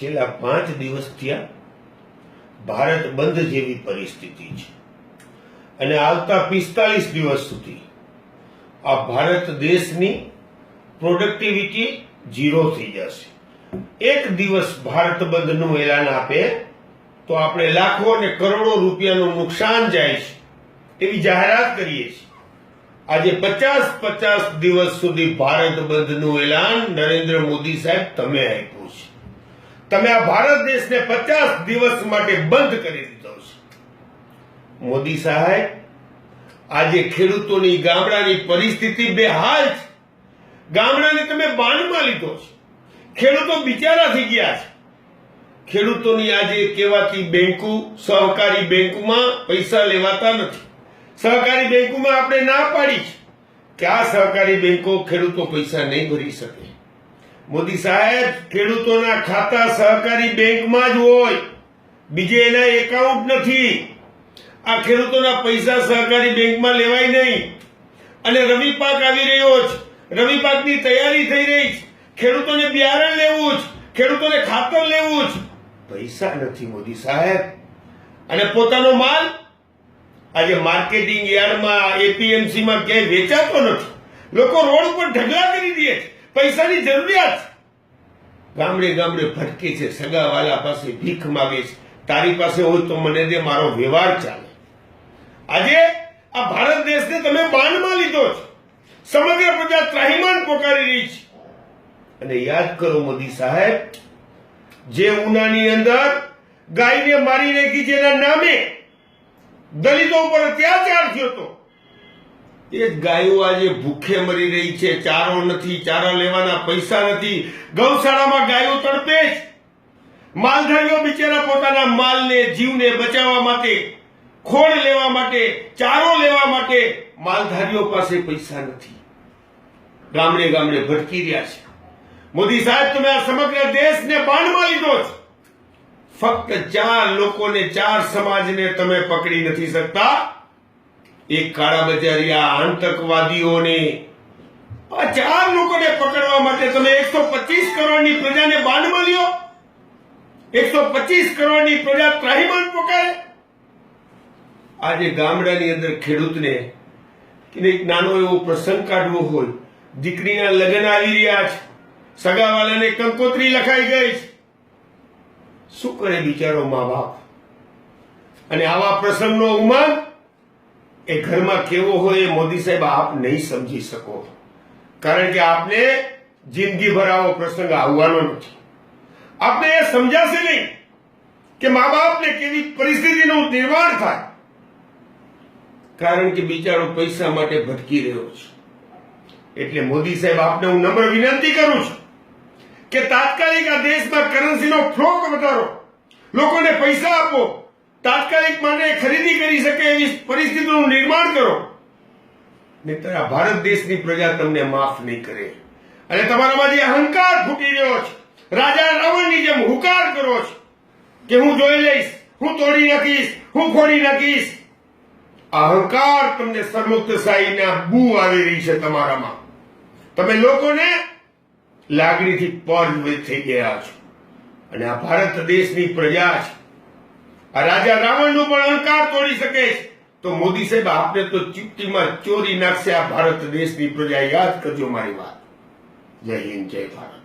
છેલ્લા 5 દિવસથી ભારત બંધ જેવી પરિસ્થિતિ છે અને આવતા 45 દિવસ સુધી આ ભારત દેશની પ્રોડક્ટિવિટી ઝીરો થઈ જશે. એક દિવસ ભારત બંધનું એલાન આપે તો આપણે લાખો અને કરોડો રૂપિયાનું નુકસાન જાય છે એવી જાહેરાત કરીએ છીએ. આજે 50 દિવસ સુધી ભારત બંધનું એલાન નરેન્દ્ર મોદી સાહેબ તમે આપ્યું છે. તમે આ ભારત દેશને 50 દિવસ માટે બંધ કરી દીધો છે. મોદી સાહેબ, આજે ખેડૂતોની ગામડાની પરિસ્થિતિ બેહાલ છે. ગામડાને તમે બાનમાં લીધો છે. ખેડૂતો બિચારા થઈ ગયા છે. ખેડૂતોની આજે કહેવાતી બેંકો, સહકારી બેંકોમાં પૈસા લેવાતા નથી. સહકારી બેંકોમાં આપણે ના પાડી છે કે આ સહકારી બેંકો ખેડૂતો પૈસા નહીં ભરી શકે. મોદી સાહેબ, ખેડૂતોના ખાતા સહકારી બેંકમાં જ હોય, બીજે એના એકાઉન્ટ નથી. આ ખેડૂતોના પૈસા સહકારી બેંકમાં લેવાય નહીં. અને રવિ પાક આવી રહ્યો છે, રવિ પાકની તૈયારી થઈ રહી છે, ખેડૂતોને બિયારણ લેવું છે, ખેડૂતોને ખાતર લેવું છે, પૈસા નથી મોદી સાહેબ. અને પોતાનો માલ આજે માર્કેટિંગ યાર્ડમાં, એપીએમસીમાં ક્યાંય વેચાતો નથી. લોકો રોડ ઉપર ઢગલા કરી દે છે, પૈસાની જરૂરિયાત છે. ગામડે ગામડે ભટકે છે, સગાવાલા પાસે ભીખ માગે છે. તારી પાસે હોય તો મને દે, મારો વ્યવહાર ચાલે. આજે આ ભારત દેશને તમે બાનમાં લીધો છે. સમગ્ર પ્રજા ત્રાહિમામ પોકારી રહી છે. અને યાદ કરો મોદી સાહેબ, જે ઉનાની અંદર ગાયને મારી નાખી જેના નામે દલિતો ઉપર અત્યાચાર થયો હતો, એ જ ગાયો આજે ભૂખે મરી રહી છે. ચારો નથી, ચારા લેવાના પૈસા નથી. ગૌશાળામાં ગાયો તડપે છે. માલધારીઓ બિચારા પોતાના માલને, જીવને બચાવવા માટે, ખોળ લેવા માટે, ચારો લેવા માટે માલધારીઓ પાસે પૈસા નથી. ગામડે ગામડે ભટકી રહ્યા છે. મોદી સાહેબ, તમે આ સમગ્ર દેશને બાનમાં લીધો છે. ફક્ત 4 લોકોને, 4 સમાજને તમે પકડી નથી શકતા. એક કાળા બજારિયા, આતંકવાદીઓને, આ 4 લોકોને પકડવા માટે તમે 125 કરોડની પ્રજાને બાનમાં લ્યો. 125 કરોડની પ્રજા ત્રાહિમામ પોકારે. આજે ગામડાની અંદર ખેડૂતને એક નાનો એવો પ્રસંગ કાઢવો હોય, દીકરીના લગ્ન આવી રહ્યા છે, સગાવાલાને કંકોત્રી લખાઈ ગઈ છે, શું કરે બિચારો મા બાપ? અને આવા પ્રસંગનો ઉમંગ એ ઘરમાં કેવો હોય એ મોદી સાહેબ આપ નહીં સમજી શકો. કારણ કે આપને જિંદગીભર આવો પ્રસંગ આવવાનો નથી. આપને એ સમજાશે નહીં કે મા બાપને કેવી પરિસ્થિતિનું નિર્માણ થાય. કારણ કે બિચારો પૈસા માટે ભટકી રહ્યો છે. એટલે મોદી સાહેબ, આપને હું નમ્ર વિનંતી કરું છું કે તાત્કાલિક આ દેશમાં કરન્સીનો ફ્લો વધારો, લોકોને પૈસા આપો, તાત્કાલિક માટે ખરીદી કરી શકે એવી પરિસ્થિતિનું નિર્માણ કરો. નહીંતર આ ભારત દેશની પ્રજા તમને માફ નહીં કરે. અને તમારામાં જે અહંકાર ફૂટી રહ્યો છે, રાજા રાવણની જેમ હુંકાર કરો છો કે હું જોઈ લઈશ, હું તોડી નાખીશ, હું ખોડી નાખીશ, અહંકાર તમને સરમુક્તશાહીના બૂ આવી રહી છે તમારામાં. તમે લોકોને લાગણીથી પર થઈ ગયા છો. અને આ ભારત દેશની પ્રજા છે. આ રાજા રાવણનો પણ અહંકાર તોડી શકે છે. તો મોદી સાહેબ, આપને તો ચીપટીમાં ચોરી નાખશે આ ભારત દેશની પ્રજા. યાદ કરજો મારી વાત. જય હિન્દ, જય ભારત.